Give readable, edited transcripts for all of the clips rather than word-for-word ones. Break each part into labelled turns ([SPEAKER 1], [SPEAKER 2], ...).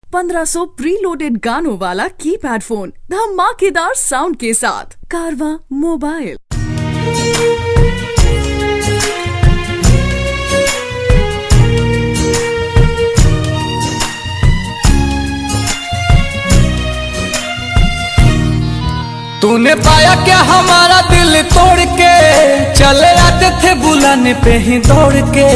[SPEAKER 1] 1500 preloaded गानों वाला keypad phone धमाकेदार साउंड के साथ कारवा मोबाइल।
[SPEAKER 2] तूने पाया क्या हमारा दिल तोड़ के, चले आते थे बुलाने पे ही दौड़ के।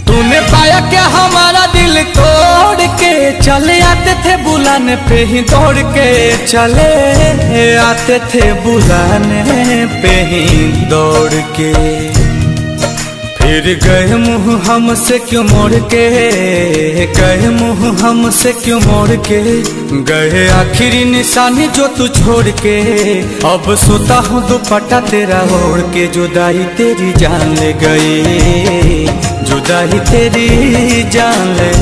[SPEAKER 2] तूने पाया क्या हमारा दिल तोड़ के, चले आते थे बुलाने पे ही दौड़ के। चले आते थे बुलाने पे ही दौड़ के। फिर गए मुँह हमसे क्यों मोड़ के, गए मुँह हमसे क्यों मोड़ के। गए आखिरी निशानी जो तू छोड़ के। अब सोता हूँ दुपट्टा तेरा ओढ़ के। जुदाई तेरी जान ले गई, जुदाई तेरी जान ले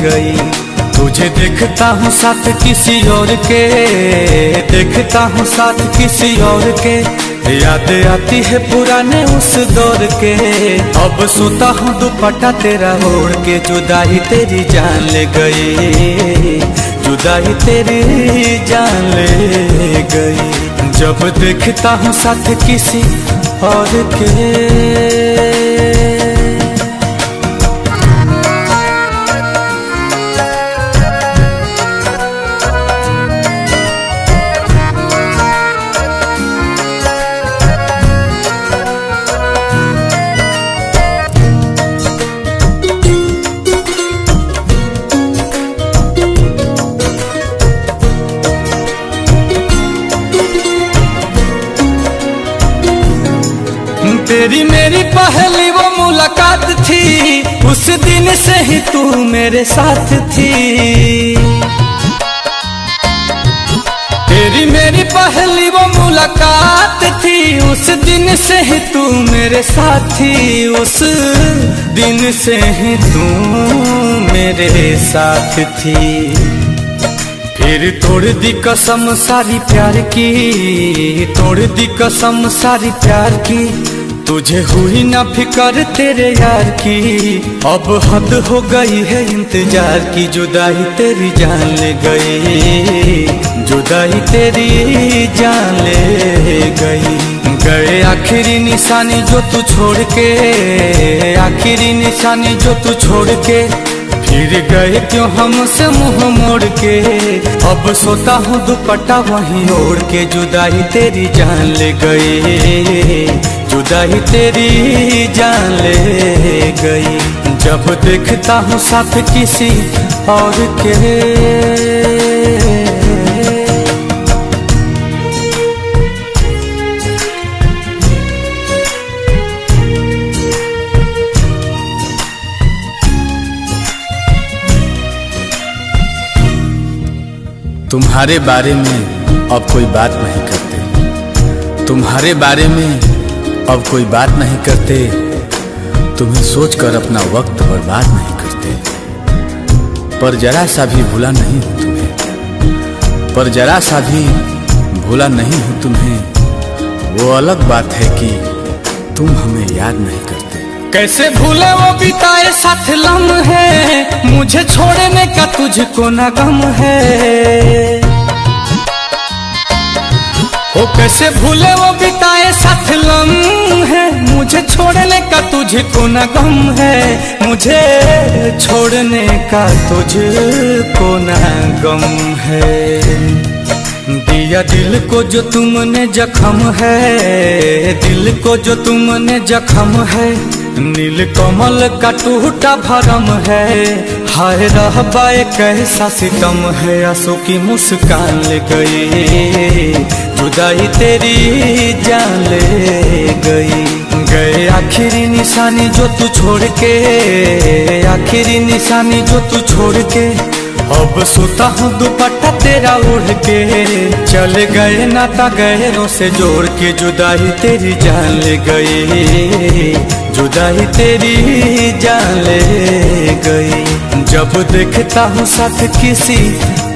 [SPEAKER 2] गई। तुझे देखता हूँ साथ किसी और के, देखता हूँ साथ किसी और के। याद आती है पुराने उस दौर के। अब सोता हूँ दुपट्टा तेरा ओढ़ के। जुदाई तेरी जान ले गई, जुदाई तेरी जान ले गई। जब देखता हूँ साथ किसी और के। तेरी मेरी पहली वो मुलाकात थी, उस दिन से ही तू मेरे साथ थी। तेरी मेरी पहली वो मुलाकात थी, उस दिन से ही तू मेरे साथ थी। उस दिन से ही तू मेरे साथ थी। फिर तोड़ दी कसम सारी प्यार की, तोड़ दी कसम सारी प्यार की। तुझे हुई ना फिकर तेरे यार की। अब हद हो गई है इंतजार की। जुदाई तेरी जान ले गई, जुदाई तेरी जान ले गई। गए आखिरी निशानी जो तू छोड़ के, आखिरी निशानी जो तू छोड़ के। फिर गए क्यों हमसे मुंह मोड़ के। अब सोता हूँ दुपट्टा वहीं ओढ़ के। जुदाई तेरी जान ले गई, जुदाई तेरी जान ले गई। जब देखता हूँ साथ किसी और के।
[SPEAKER 3] तुम्हारे बारे में अब कोई बात नहीं करते, तुम्हारे बारे में अब कोई बात नहीं करते। तुम्हें सोचकर अपना वक्त बर्बाद नहीं करते। पर जरा सा भी भूला नहीं हूँ तुम्हें, पर जरा सा भी भूला नहीं हूँ तुम्हें। वो अलग बात है कि तुम हमें याद नहीं करते।
[SPEAKER 2] कैसे भूले वो बिताए साथ लम्हे, मुझे छोड़ने का तुझको ना गम है। ओ कैसे भूले वो बिताए साथ लम्हे, मुझे छोड़ने का तुझको ना गम है। मुझे छोड़ने का तुझको ना गम है। दिया दिल को जो तुमने जख्म है, दिल को जो तुमने जख्म है। नील कमल का टूटा भरम है। हाय रहबाए कैसा सितम है। आंसू की मुस्कान ले गई, जुदाई तेरी जान ले गई। गए आखिरी निशानी जो तू छोड़ के, आखिरी निशानी जो तू छोड़ के। अब सोता हूँ दुपट्टा तेरा ओढ़ के। चले गए नाता गहरों से जोड़ के। जुदाई तेरी जान ले गई, जुदाई तेरी जान ले गई। जब देखता हूँ साथ किसी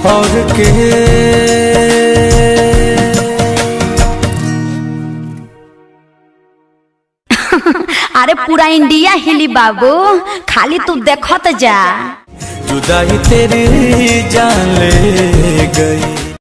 [SPEAKER 2] और के।
[SPEAKER 4] अरे पूरा इंडिया हिली बाबू, खाली तू देखत जा।
[SPEAKER 2] जुदाई तेरी जान ले गई।